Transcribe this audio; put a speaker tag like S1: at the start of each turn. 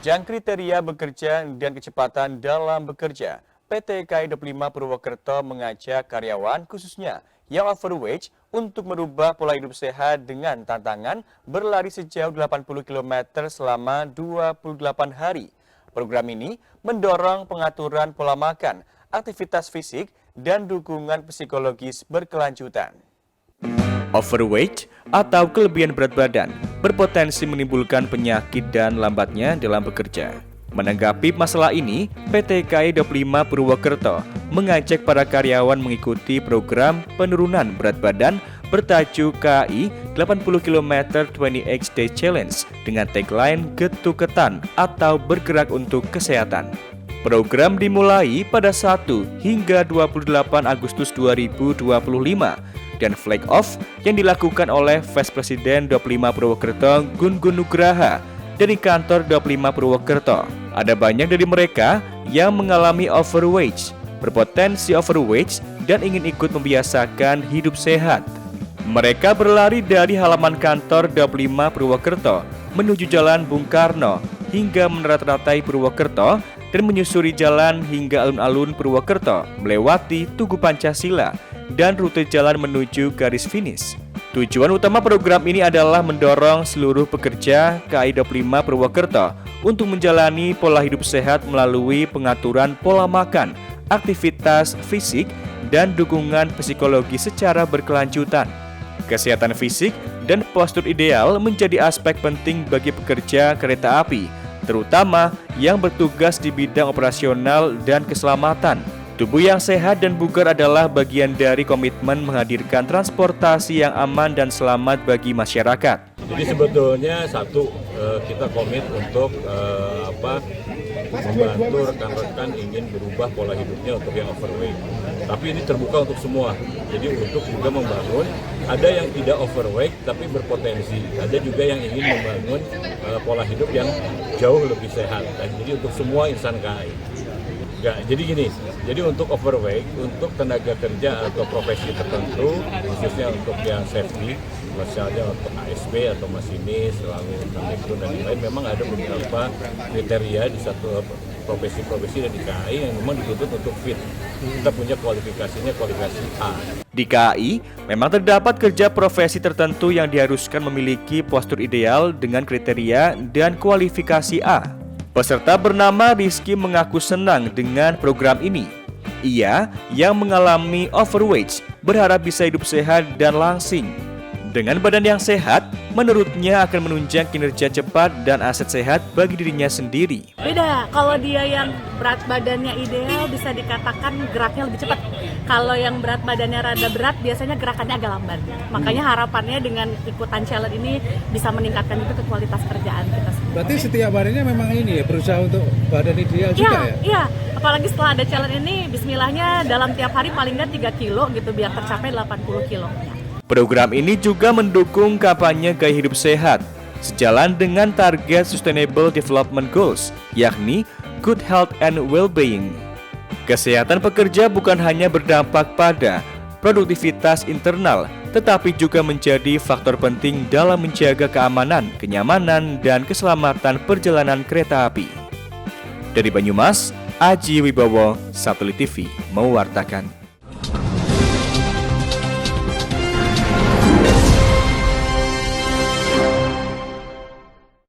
S1: menunjang kriteria bekerja dan kecepatan dalam bekerja, PT KAI 25 Purwokerto mengajak karyawan khususnya yang overweight untuk merubah pola hidup sehat dengan tantangan berlari sejauh 80 km selama 28 hari. Program ini mendorong pengaturan pola makan, aktivitas fisik, dan dukungan psikologis berkelanjutan. Overweight atau kelebihan berat badan berpotensi menimbulkan penyakit dan lambatnya dalam bekerja. Menanggapi masalah ini, PT KAI 25 Purwokerto mengajak para karyawan mengikuti program penurunan berat badan bertajuk KAI 80 km 20X Day Challenge dengan tagline Getuketan atau bergerak untuk kesehatan. Program dimulai pada 1 hingga 28 Agustus 2025 dan flag off yang dilakukan oleh Vice Presiden 25 Purwokerto Gun Gun Nugraha dari kantor 25 Purwokerto. Ada banyak dari mereka yang mengalami overweight, berpotensi overweight dan ingin ikut membiasakan hidup sehat. Mereka berlari dari halaman kantor 25 Purwokerto menuju Jalan Bung Karno hingga menerat-ratai Purwokerto dan menyusuri jalan hingga alun-alun Purwokerto melewati Tugu Pancasila dan rute jalan menuju garis finish. Tujuan utama program ini adalah mendorong seluruh pekerja KAI 25 Purwokerto untuk menjalani pola hidup sehat melalui pengaturan pola makan, aktivitas fisik, dan dukungan psikologi secara berkelanjutan. Kesehatan fisik dan postur ideal menjadi aspek penting bagi pekerja kereta api, terutama yang bertugas di bidang operasional dan keselamatan. Tubuh yang sehat dan bugar adalah bagian dari komitmen menghadirkan transportasi yang aman dan selamat bagi masyarakat.
S2: Jadi sebetulnya kita komit untuk membantu rekan-rekan ingin berubah pola hidupnya untuk yang overweight. Tapi ini terbuka untuk semua. Jadi untuk juga membangun, ada yang tidak overweight tapi berpotensi. Ada juga yang ingin membangun pola hidup yang jauh lebih sehat. Dan jadi untuk semua insan KAI. Jadi gini, jadi untuk overweight, untuk tenaga kerja atau profesi tertentu, khususnya untuk yang safety, misalnya untuk ASP atau masinis, lalu kondektur dan lain-lain, memang ada beberapa kriteria di satu profesi-profesi dan di KAI yang memang dituntut untuk fit. Kita punya kualifikasinya, kualifikasi A.
S1: Di KAI, memang terdapat kerja profesi tertentu yang diharuskan memiliki postur ideal dengan kriteria dan kualifikasi A. Peserta bernama Rizky mengaku senang dengan program ini. Ia yang mengalami overweight berharap bisa hidup sehat dan langsing. Dengan badan yang sehat, menurutnya akan menunjang kinerja cepat dan aset sehat bagi dirinya sendiri.
S3: Beda, kalau dia yang berat badannya ideal bisa dikatakan geraknya lebih cepat. Kalau yang berat badannya rada berat, biasanya gerakannya agak lamban. Makanya harapannya dengan ikutan challenge ini bisa meningkatkan itu ke kualitas kerjaan kita semua.
S4: Berarti setiap harinya memang ini ya, berusaha untuk badan ideal juga ya?
S3: Iya, apalagi setelah ada challenge ini, bismillahnya dalam tiap hari paling nggak 3 kilo gitu, biar tercapai 80 kilo.
S1: Program ini juga mendukung kampanye gaya hidup sehat, sejalan dengan target Sustainable Development Goals, yakni Good Health and Well-being. Kesehatan pekerja bukan hanya berdampak pada produktivitas internal, tetapi juga menjadi faktor penting dalam menjaga keamanan, kenyamanan, dan keselamatan perjalanan kereta api. Dari Banyumas, Aji Wibowo, Satelit TV, mewartakan.